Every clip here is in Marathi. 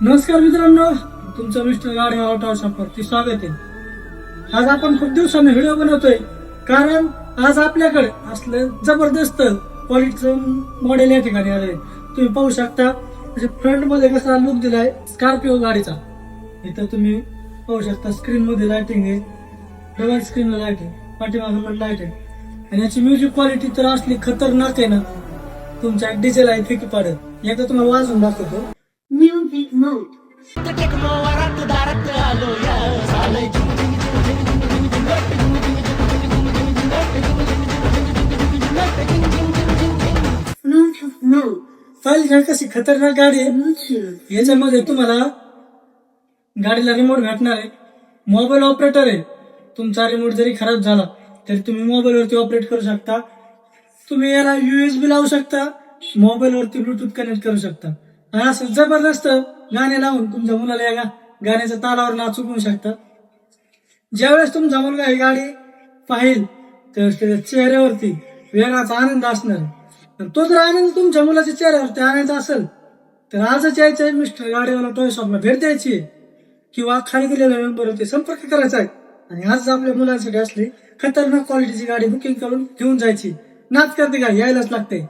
नमस्कार मित्रांनो, तुमचं मिस्टर गाडी ऑटो शॉपवरती स्वागत आहे। आज आपण खूप दिवसांनी व्हिडिओ बनवतोय कारण आज आपल्याकडे असलं जबरदस्त क्वालिटीचं मॉडेल या ठिकाणी आले। तुम्ही पाहू शकता म्हणजे फ्रंट मध्ये कसा लुक दिलाय स्कॉर्पिओ गाडीचा। इथं तुम्ही पाहू शकता स्क्रीन मध्ये लाइटिंग आहे, डबल स्क्रीन लाइट आहे, पाठीमागे लाइट आहे आणि याची म्युझिक क्वालिटी तर असली खतरनाक आहे ना, तुमच्या डिझेल आहे फिकी पाडत। एकदा तुम्हाला वाजवून दाखवतो। Music mode. Bluetooth mode. File घ्या कशी खतरनाक गाडी आहे। Bluetooth. याच्यामध्ये तुम्हाला गाडीला रिमोट भेटणार आहे, मोबाईल ऑपरेटर आहे। तुमचा रिमोट जरी खराब झाला तरी तुम्ही मोबाईल वरती ऑपरेट करू शकता। तुम्ही याला USB लावू शकता, मोबाईल वरती ब्लूटूथ कनेक्ट करू शकता आणि असं जबरदस्त गाणे लावून तुमच्या मुलाला या गाण्याच्या तालावर नाचू पण शकता। ज्यावेळेस तुमचा मुलगा ही गाडी पाहिल तर त्याच्या चेहऱ्यावरती वेगळाच आनंद असणार आणि तो जर आनंद तुमच्या मुलाच्या चेहऱ्यावरती आणायचा असेल तर आजच यायचं आहे मिस्टर गाडीवाला टॉय शॉपला भेट द्यायची आहे किंवा खाली दिलेल्या नंबरवरती संपर्क करायचा आहे आणि आज आपल्या मुलांसाठी असली खतरनाक क्वालिटीची गाडी बुकिंग करून घेऊन जायची। नाच करते का यायलाच लागते।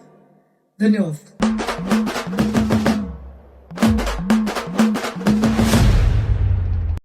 धन्यवाद।